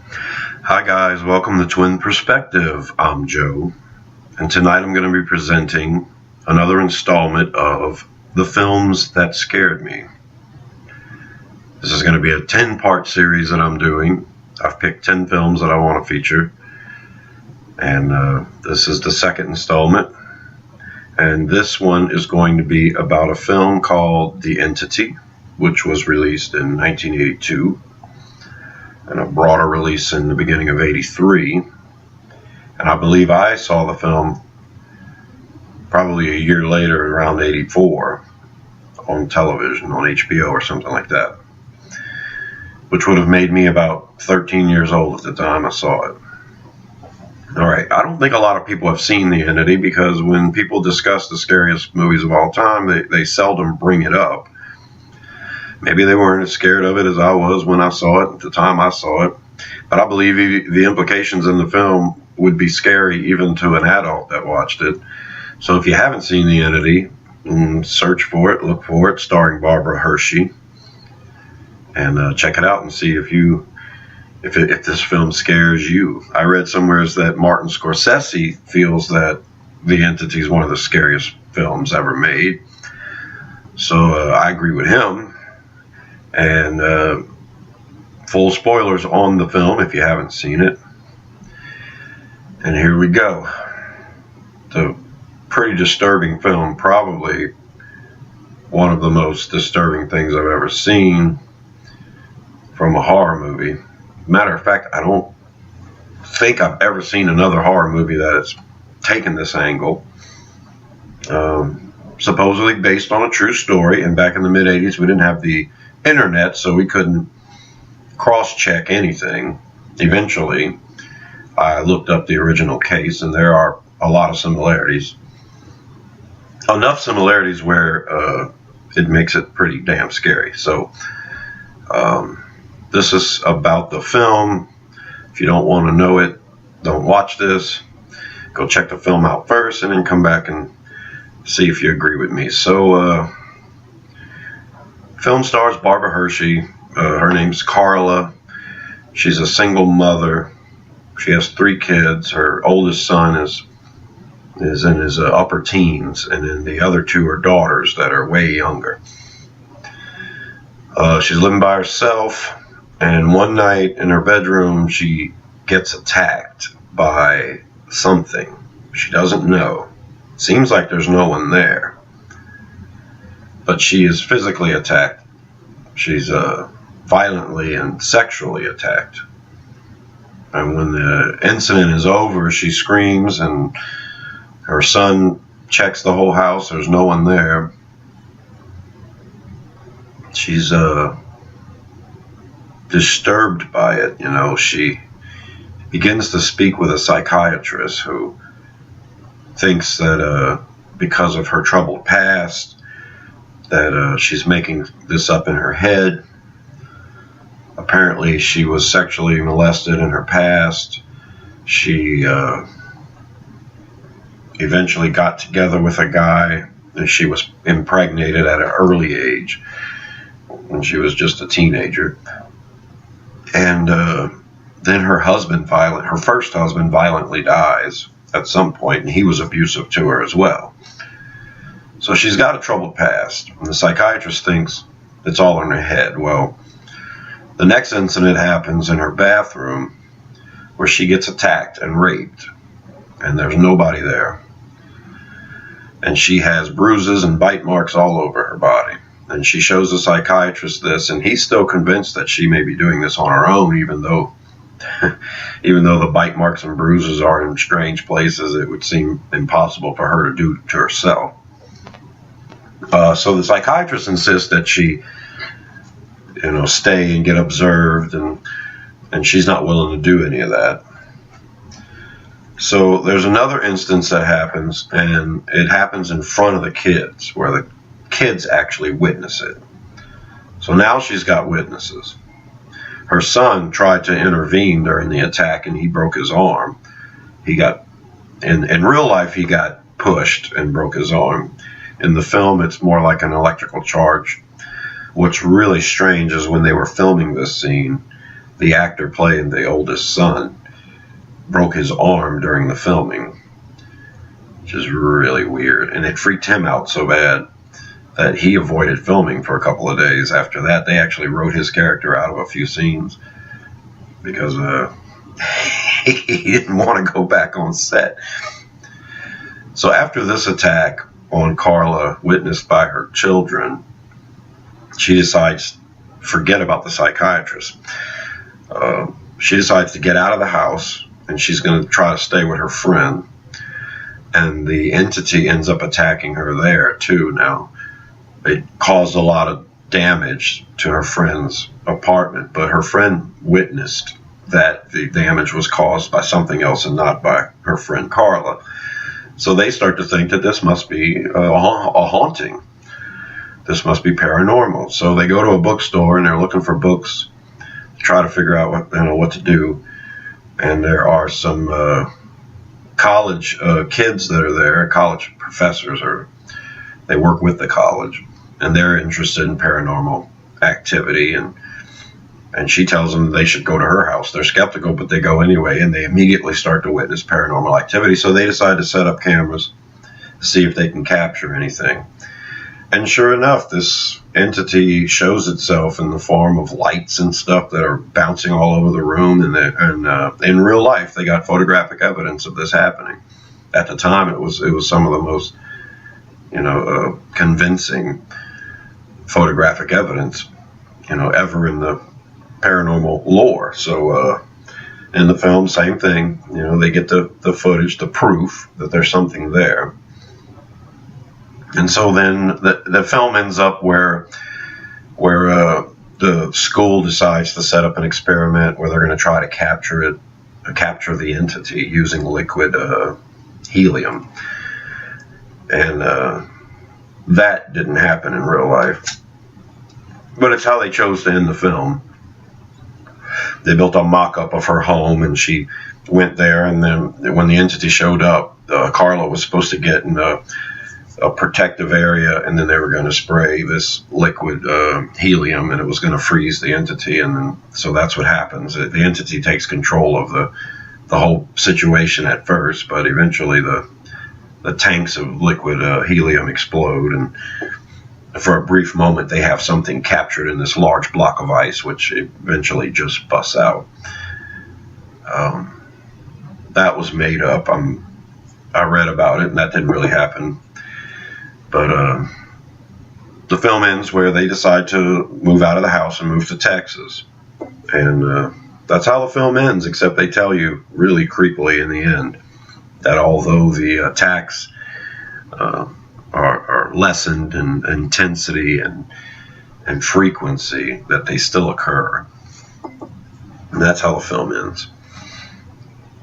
Hi, guys. Welcome to Twin Perspective. I'm Joe, and tonight I'm going to be presenting another installment of the films that scared me. This is going to be a 10-part series that I'm doing. I've picked 10 films that I want to feature, and this is the second installment. And this one is going to be about a film called The Entity, which was released in 1982. And a broader release in the beginning of '83. And I believe I saw the film probably a year later, around '84, on television, on HBO or something like that, which would have made me about 13 years old at the time I saw it. All right, I don't think a lot of people have seen The Entity because when people discuss the scariest movies of all time, they seldom bring it up. Maybe they weren't as scared of it as I was when I saw it at the time I saw it. But I believe the implications in the film would be scary even to an adult that watched it. So if you haven't seen The Entity, search for it, look for it, starring Barbara Hershey, and check it out and see if this film scares you. I read somewhere that Martin Scorsese feels that The Entity is one of the scariest films ever made. So I agree with him. And full spoilers on the film if you haven't seen it. And here we go. The pretty disturbing film, probably one of the most disturbing things I've ever seen from a horror movie. Matter of fact, I don't think I've ever seen another horror movie that has taken this angle. Supposedly based on a true story, and back in the mid-'80s we didn't have the internet, so we couldn't cross-check anything. Eventually, I looked up the original case, and there are a lot of similarities. Enough similarities where it makes it pretty damn scary. So, this is about the film. If you don't want to know it, don't watch this. Go check the film out first, and then come back and see if you agree with me. So, film stars Barbara Hershey. Her name's Carla. She's a single mother. She has 3 kids. Her oldest son is in his upper teens, and then the other 2 are daughters that are way younger. She's living by herself, and one night in her bedroom she gets attacked by something. She doesn't know. Seems like there's no one there, but she is physically attacked. She's violently and sexually attacked. And when the incident is over, she screams, and her son checks the whole house. There's no one there. She's disturbed by it. She begins to speak with a psychiatrist who thinks that because of her troubled past, that she's making this up in her head. Apparently she was sexually molested in her past. She eventually got together with a guy, and she was impregnated at an early age when she was just a teenager. And then her first husband violently dies at some point, and he was abusive to her as well. So she's got a troubled past, and the psychiatrist thinks it's all in her head. Well, the next incident happens in her bathroom where she gets attacked and raped, and there's nobody there. And she has bruises and bite marks all over her body. And she shows the psychiatrist this, and he's still convinced that she may be doing this on her own, even though the bite marks and bruises are in strange places. It would seem impossible for her to do to herself. So the psychiatrist insists that she, stay and get observed, and she's not willing to do any of that. So there's another instance that happens, and it happens in front of the kids, where the kids actually witness it. So now she's got witnesses. Her son tried to intervene during the attack, and he broke his arm. In real life, he got pushed and broke his arm. In the film, it's more like an electrical charge. What's really strange is when they were filming this scene, the actor playing the oldest son broke his arm during the filming, which is really weird. And it freaked him out so bad that he avoided filming for a couple of days. After that, they actually wrote his character out of a few scenes because he didn't want to go back on set. So after this attack on Carla, witnessed by her children, she decides, forget about the psychiatrist. She decides to get out of the house, and she's going to try to stay with her friend. And the entity ends up attacking her there, too. Now, it caused a lot of damage to her friend's apartment, but her friend witnessed that the damage was caused by something else and not by her friend Carla. So they start to think that this must be a haunting. This must be paranormal. So they go to a bookstore and they're looking for books to try to figure out what to do. And there are some college kids that are there, college professors, or they work with the college, and they're interested in paranormal activity. And she tells them they should go to her house. They're skeptical, but they go anyway, and they immediately start to witness paranormal activity. So they decide to set up cameras to see if they can capture anything. And sure enough, this entity shows itself in the form of lights and stuff that are bouncing all over the room. And in real life, they got photographic evidence of this happening. At the time, it was some of the most, convincing photographic evidence, ever in the paranormal lore. So in the film, same thing. They get the footage, the proof that there's something there. And so then the film ends up where the school decides to set up an experiment where they're going to try to capture the entity using liquid helium. And that didn't happen in real life. But it's how they chose to end the film. They built a mock-up of her home, and she went there, and then when the entity showed up, Carla was supposed to get in a protective area, and then they were going to spray this liquid helium, and it was going to freeze the entity. And then, so that's what happens. The entity takes control of the whole situation at first, but eventually the tanks of liquid helium explode, and for a brief moment they have something captured in this large block of ice, which eventually just busts out. That was made up. I read about it, and that didn't really happen. But the film ends where they decide to move out of the house and move to Texas. And that's how the film ends, except they tell you really creepily in the end that although the attacks are lessened in intensity and frequency, that they still occur. And that's how the film ends.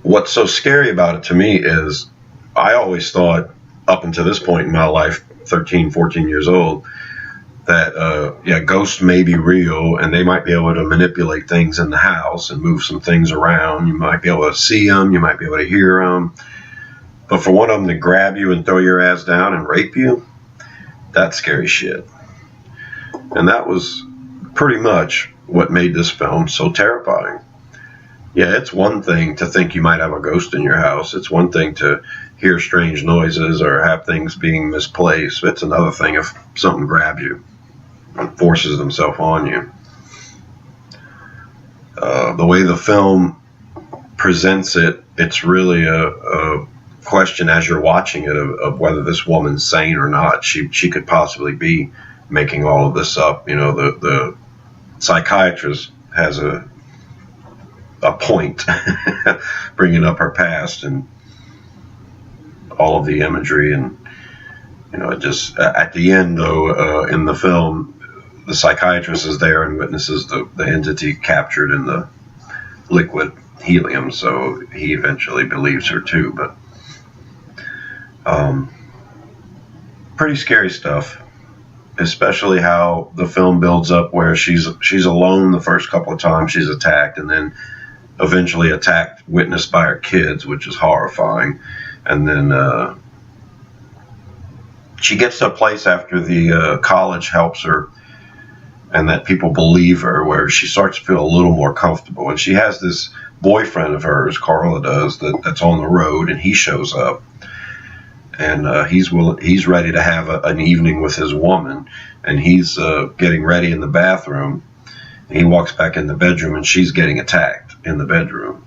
What's so scary about it to me is I always thought, up until this point in my life, 13, 14 years old, that ghosts may be real, and they might be able to manipulate things in the house and move some things around. You might be able to see them, you might be able to hear them, but for one of them to grab you and throw your ass down and rape you, that's scary shit. And that was pretty much what made this film so terrifying. Yeah, it's one thing to think you might have a ghost in your house. It's one thing to hear strange noises or have things being misplaced. It's another thing if something grabs you and forces themselves on you. The way the film presents it, it's really a question as you're watching it of whether this woman's sane or not. She could possibly be making all of this up. The psychiatrist has a point bringing up her past and all of the imagery, and it just at the end though, in the film, the psychiatrist is there and witnesses the entity captured in the liquid helium, so he eventually believes her too. But pretty scary stuff, especially how the film builds up where she's alone the first couple of times she's attacked, and then eventually attacked, witnessed by her kids, which is horrifying. And then she gets to a place after the college helps her and that people believe her, where she starts to feel a little more comfortable. And she has this boyfriend of hers, Carla does, that's on the road, and he shows up, and he's ready to have an evening with his woman, and he's getting ready in the bathroom, and he walks back in the bedroom, and she's getting attacked in the bedroom,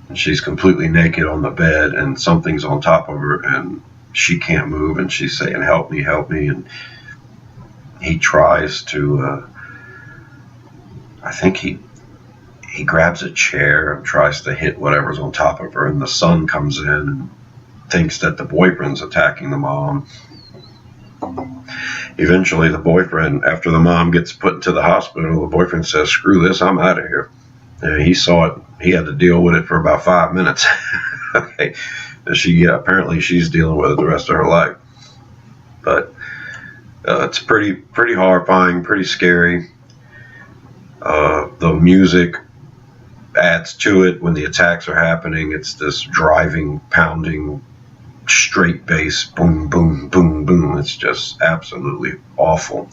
and she's completely naked on the bed, and something's on top of her, and she can't move, and she's saying, help me, and he tries to I think he grabs a chair and tries to hit whatever's on top of her, and the son comes in and thinks that the boyfriend's attacking the mom. Eventually, the boyfriend, after the mom gets put into the hospital, the boyfriend says, screw this, I'm out of here. And he saw it. He had to deal with it for about 5 minutes. Okay. Apparently she's dealing with it the rest of her life. But it's pretty horrifying, pretty scary. The music adds to it when the attacks are happening. It's this driving, pounding, straight bass, boom, boom, boom, boom. It's just absolutely awful,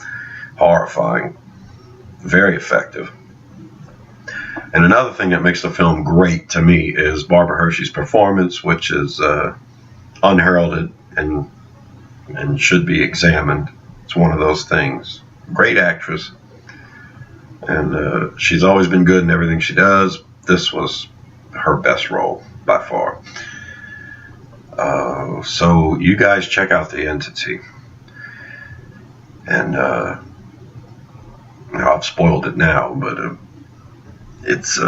horrifying, very effective. And another thing that makes the film great to me is Barbara Hershey's performance, which is unheralded and should be examined. It's one of those things. Great actress. And she's always been good in everything she does. This was her best role by far. So you guys check out The Entity. And I've spoiled it now, but it's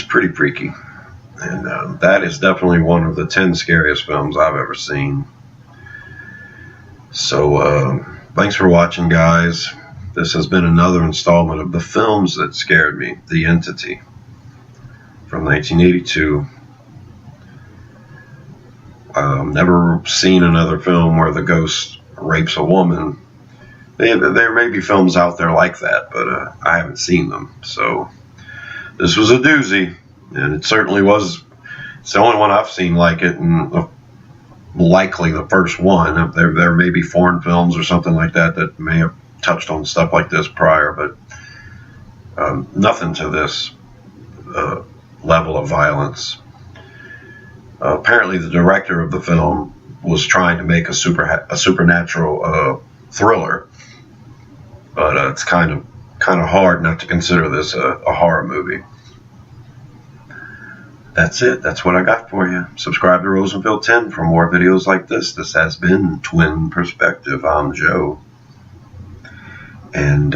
pretty freaky. And that is definitely one of the 10 scariest films I've ever seen. So thanks for watching, guys. This has been another installment of the films that scared me. The Entity from 1982. Never seen another film where the ghost rapes a woman. There may be films out there like that, but I haven't seen them. So this was a doozy, and it certainly was. It's the only one I've seen like it, and likely the first one. There may be foreign films or something like that may have touched on stuff like this prior, but nothing to this level of violence. Apparently, the director of the film was trying to make a supernatural thriller, but it's kind of hard not to consider this a horror movie. That's it. That's what I got for you. Subscribe to Rosenfield 10 for more videos like this. This has been Twin Perspective. I'm Joe. And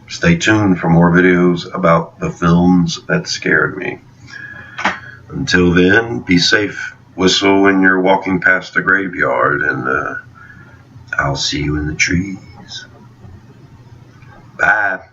stay tuned for more videos about the films that scared me. Until then, be safe. Whistle when you're walking past the graveyard, and I'll see you in the trees. Bye.